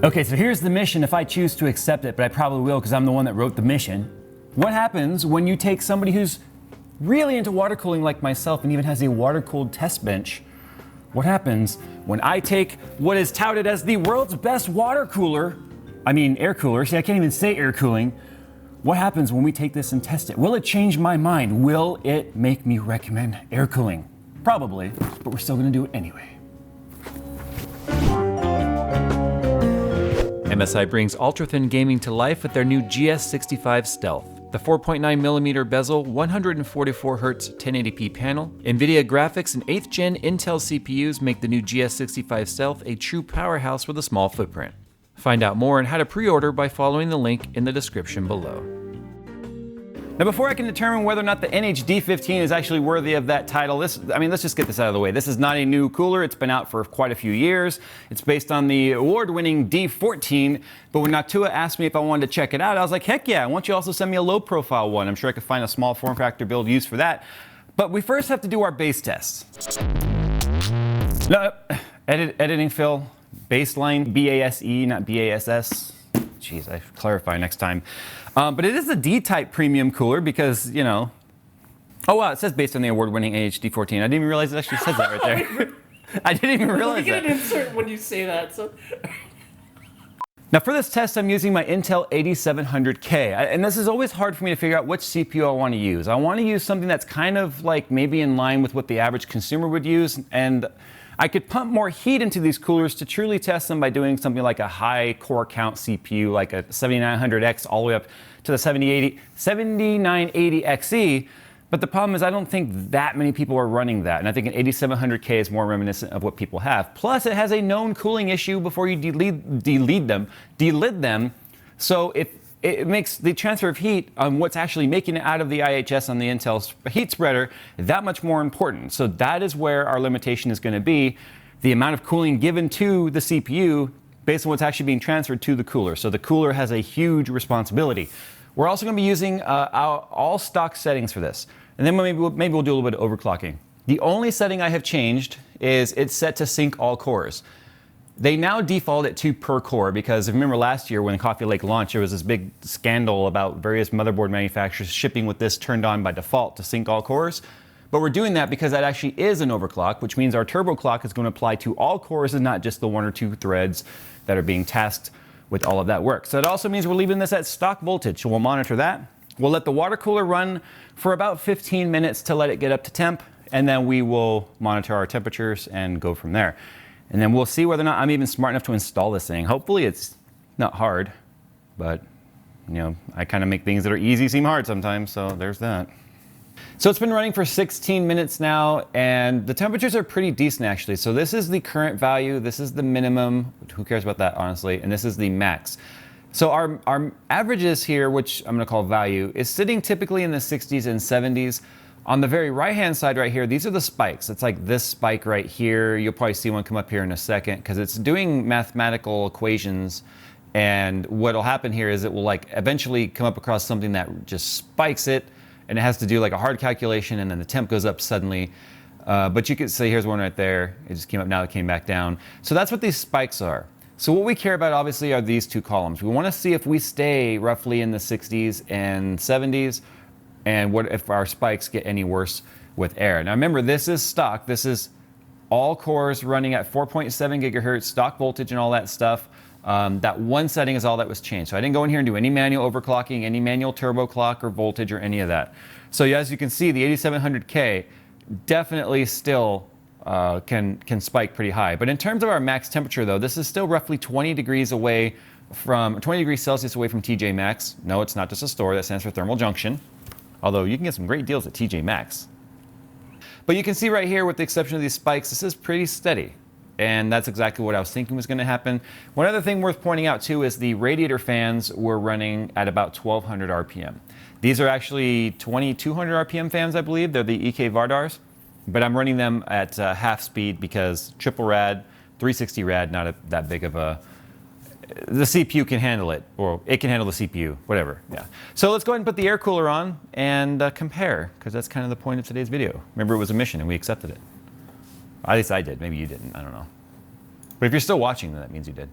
Okay, so here's the mission if I choose to accept it, but I probably will because I'm the one that wrote the mission. What happens when you take somebody who's really into water cooling like myself and even has a water-cooled test bench? What happens when I take what is touted as the world's best water cooler, air cooler, see I can't even say air cooling. What happens when we take this and test it? Will it change my mind? Will it make me recommend air cooling? Probably, but we're still gonna do it anyway. MSI brings ultra-thin gaming to life with their new GS65 Stealth. The 4.9mm bezel, 144Hz 1080p panel, NVIDIA graphics, and 8th gen Intel CPUs make the new GS65 Stealth a true powerhouse with a small footprint. Find out more on how to pre-order by following the link in the description below. Now before I can determine whether or not the NH-D15 is actually worthy of that title, let's just get this out of the way. This is not a new cooler, it's been out for quite a few years. It's based on the award-winning D14, but when Noctua asked me if I wanted to check it out, I was like, heck yeah, why don't you also send me a low-profile one? I'm sure I could find a small form factor build used for that. But we first have to do our base tests. No, editing fill, baseline, B-A-S-E, not B-A-S-S. Jeez, I clarify next time. But it is a D-type premium cooler because, you know... Oh wow, it says based on the award-winning NH-D15. I didn't even realize it actually says that right there. I didn't even realize that. You get an insert when you say that, so... Now for this test, I'm using my Intel 8700K. And this is always hard for me to figure out which CPU I want to use. I want to use something that's kind of like maybe in line with what the average consumer would use. And I could pump more heat into these coolers to truly test them by doing something like a high core count CPU, like a 7900X all the way up to the 7980XE. But the problem is I don't think that many people are running that. And I think an 8700K is more reminiscent of what people have. Plus it has a known cooling issue before you delid them. So it makes the transfer of heat on what's actually making it out of the IHS on the Intel heat spreader that much more important. So that is where our limitation is going to be, the amount of cooling given to the CPU based on what's actually being transferred to the cooler. So the cooler has a huge responsibility. We're also going to be using our all stock settings for this. And then maybe we'll do a little bit of overclocking. The only setting I have changed is it's set to sync all cores. They now default at 2 per core because if you remember last year when Coffee Lake launched, there was this big scandal about various motherboard manufacturers shipping with this turned on by default to sync all cores. But we're doing that because that actually is an overclock, which means our turbo clock is going to apply to all cores and not just the 1 or 2 threads that are being tasked with all of that work. So it also means we're leaving this at stock voltage, so we'll monitor that. We'll let the water cooler run for about 15 minutes to let it get up to temp, and then we will monitor our temperatures and go from there. And then we'll see whether or not I'm even smart enough to install this thing. Hopefully it's not hard, but you know, I kind of make things that are easy seem hard sometimes, so there's that. So it's been running for 16 minutes now, and the temperatures are pretty decent actually. So this is the current value, this is the minimum, who cares about that honestly, and this is the max. So our averages here, which I'm gonna call value, is sitting typically in the 60s and 70s. On the very right-hand side right here, these are the spikes. It's like this spike right here. You'll probably see one come up here in a second because it's doing mathematical equations. And what'll happen here is it will like eventually come up across something that just spikes it, and it has to do like a hard calculation, and then the temp goes up suddenly. But you can see here's one right there. It just came up, now it came back down. So that's what these spikes are. So what we care about obviously are these 2 columns. We want to see if we stay roughly in the 60s and 70s, and what if our spikes get any worse with air. Now remember, this is stock. This is all cores running at 4.7 gigahertz, stock voltage and all that stuff. That one setting is all that was changed. So I didn't go in here and do any manual overclocking, any manual turbo clock or voltage or any of that. So as you can see, the 8700K definitely still can spike pretty high. But in terms of our max temperature though, this is still roughly 20 degrees Celsius away from TJ Maxx. No, it's not just a store, that stands for thermal junction. Although you can get some great deals at TJ Maxx. But you can see right here, with the exception of these spikes, this is pretty steady. And that's exactly what I was thinking was going to happen. One other thing worth pointing out too is the radiator fans were running at about 1200 RPM. These are actually 2200 RPM fans, I believe. They're the EK Vardars. But I'm running them at half speed because triple rad, 360 rad, not that big of a... The CPU can handle it, or it can handle the CPU, whatever, yeah. So let's go ahead and put the air cooler on and compare, because that's kind of the point of today's video. Remember, it was a mission and we accepted it. At least I did, maybe you didn't, I don't know. But if you're still watching, then that means you did.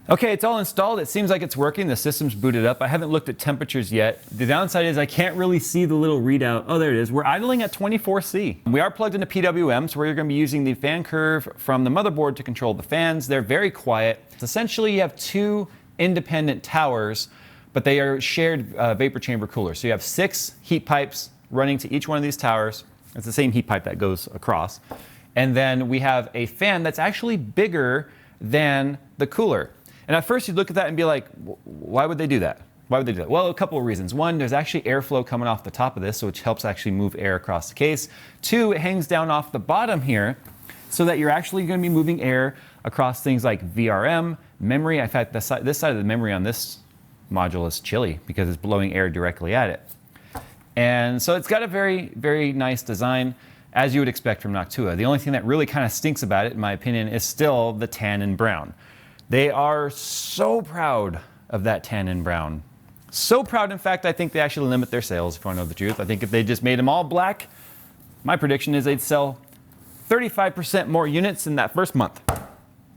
Okay, it's all installed. It seems like it's working. The system's booted up. I haven't looked at temperatures yet. The downside is I can't really see the little readout. Oh, there it is. We're idling at 24°C. We are plugged into PWM, so we're going to be using the fan curve from the motherboard to control the fans. They're very quiet. Essentially, you have two independent towers, but they are shared vapor chamber coolers. So you have 6 heat pipes running to each one of these towers. It's the same heat pipe that goes across. And then we have a fan that's actually bigger than the cooler. And at first you'd look at that and be like, why would they do that? Why would they do that? Well, a couple of reasons. One, there's actually airflow coming off the top of this, which helps actually move air across the case. 2, it hangs down off the bottom here so that you're actually going to be moving air across things like VRM, memory. In fact, this side of the memory on this module is chilly because it's blowing air directly at it. And so it's got a very, very nice design, as you would expect from Noctua. The only thing that really kind of stinks about it, in my opinion, is still the tan and brown. They are so proud of that tan and brown. So proud, in fact, I think they actually limit their sales, if I know the truth. I think if they just made them all black, my prediction is they'd sell 35% more units in that first month.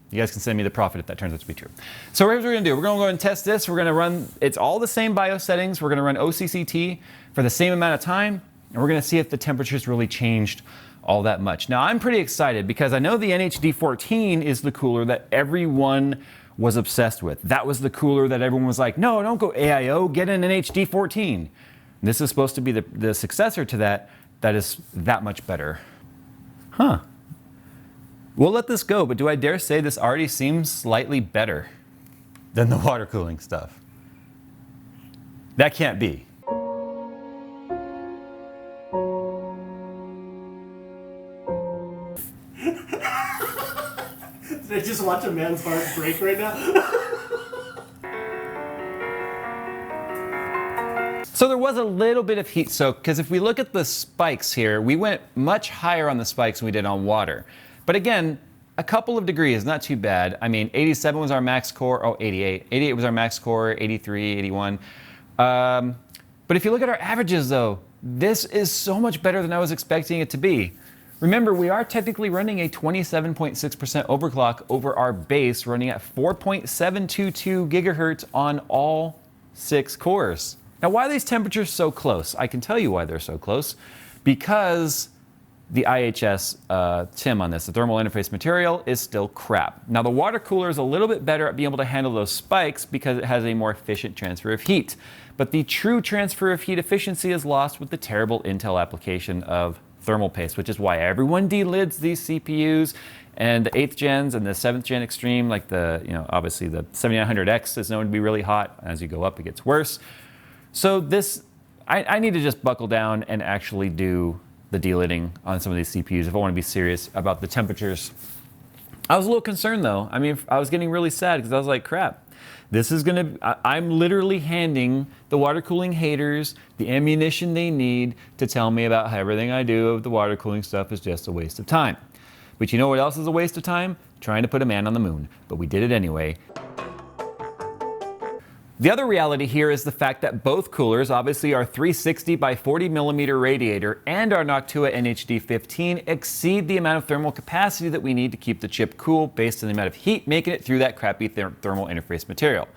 You guys can send me the profit if that turns out to be true. So here's what we're gonna do. We're gonna go and test this. We're gonna run, it's all the same BIOS settings. We're gonna run OCCT for the same amount of time, and we're gonna see if the temperatures really changed all that much. Now, I'm pretty excited because I know the NH-D15 is the cooler that everyone was obsessed with. That was the cooler that everyone was like, no, don't go AIO, get an NH-D14. This is supposed to be the successor to that is that much better. Huh. We'll let this go, but do I dare say this already seems slightly better than the water cooling stuff? That can't be. Did I just watch a man's heart break right now? So there was a little bit of heat soak, because if we look at the spikes here, we went much higher on the spikes than we did on water. But again, a couple of degrees, not too bad. I mean, 87 was our max core, oh, 88. 88 was our max core, 83, 81. But if you look at our averages though, this is so much better than I was expecting it to be. Remember, we are technically running a 27.6% overclock over our base, running at 4.722 gigahertz on all 6 cores. Now, why are these temperatures so close? I can tell you why they're so close. Because the IHS TIM on this, the thermal interface material, is still crap. Now, the water cooler is a little bit better at being able to handle those spikes because it has a more efficient transfer of heat. But the true transfer of heat efficiency is lost with the terrible Intel application of thermal paste, which is why everyone delids these CPUs, and the 8th gens and the 7th gen extreme, like obviously the 7900X is known to be really hot. As you go up, it gets worse. So this, I need to just buckle down and actually do the delidding on some of these CPUs if I want to be serious about the temperatures. I was a little concerned though. I mean, I was getting really sad because I was like, crap. This is I'm literally handing the water cooling haters the ammunition they need to tell me about how everything I do of the water cooling stuff is just a waste of time. But you know what else is a waste of time? Trying to put a man on the moon. But we did it anyway. The other reality here is the fact that both coolers, obviously our 360 by 40 millimeter radiator and our Noctua NH-D15, exceed the amount of thermal capacity that we need to keep the chip cool based on the amount of heat making it through that crappy thermal interface material.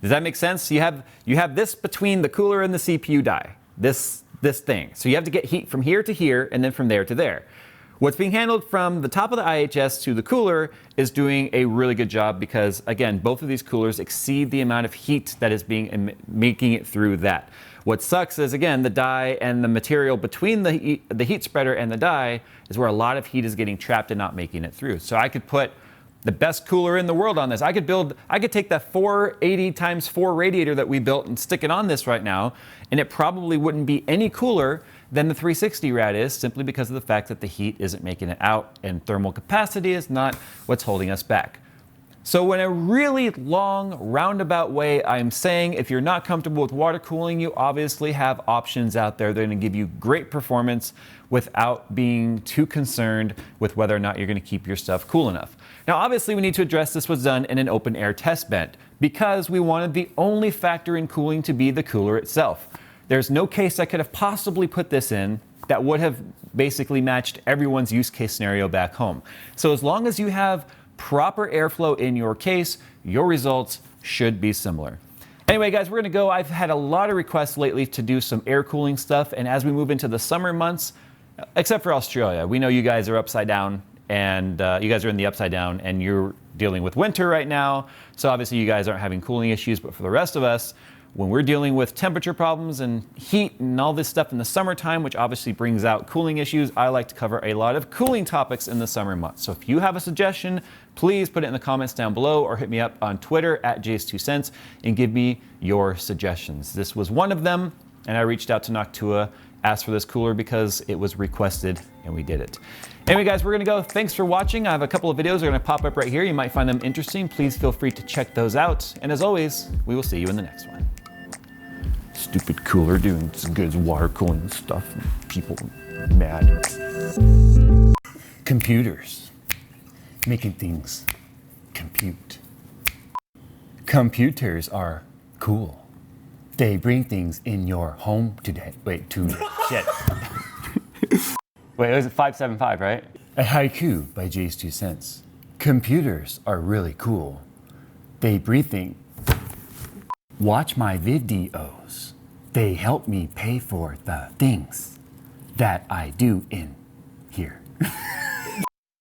Does that make sense? You have this between the cooler and the CPU die, this thing. So you have to get heat from here to here and then from there to there. What's being handled from the top of the IHS to the cooler is doing a really good job because, again, both of these coolers exceed the amount of heat that is making it through that. What sucks is, again, the die and the material between the heat spreader and the die is where a lot of heat is getting trapped and not making it through. So I could put the best cooler in the world on this. I could take that 480 times 4 radiator that we built and stick it on this right now, and it probably wouldn't be any cooler than the 360 rad is, simply because of the fact that the heat isn't making it out and thermal capacity is not what's holding us back. So in a really long roundabout way, I'm saying if you're not comfortable with water cooling, you obviously have options out there that are going to give you great performance without being too concerned with whether or not you're going to keep your stuff cool enough. Now, obviously, we need to address this was done in an open air test bed because we wanted the only factor in cooling to be the cooler itself. There's no case I could have possibly put this in that would have basically matched everyone's use case scenario back home. So as long as you have proper airflow in your case, your results should be similar. Anyway, guys, we're gonna go. I've had a lot of requests lately to do some air cooling stuff, and as we move into the summer months, except for Australia, we know you guys are upside down, and you guys are in the upside down, and you're dealing with winter right now, so obviously you guys aren't having cooling issues, but for the rest of us, when we're dealing with temperature problems and heat and all this stuff in the summertime, which obviously brings out cooling issues, I like to cover a lot of cooling topics in the summer months. So if you have a suggestion, please put it in the comments down below or hit me up on Twitter at JayzTwoCents and give me your suggestions. This was one of them, and I reached out to Noctua, asked for this cooler because it was requested, and we did it. Anyway, guys, we're gonna go. Thanks for watching. I have a couple of videos that are gonna pop up right here. You might find them interesting. Please feel free to check those out. And as always, we will see you in the next one. Stupid cooler doing some good water cooling stuff. People mad. Computers. Making things compute. Computers are cool. They bring things in your home today. Wait, shit. Wait, it was 575, right? A haiku by JayzTwoCents. Computers are really cool. They breathe things. Watch my videos. They help me pay for the things that I do in here.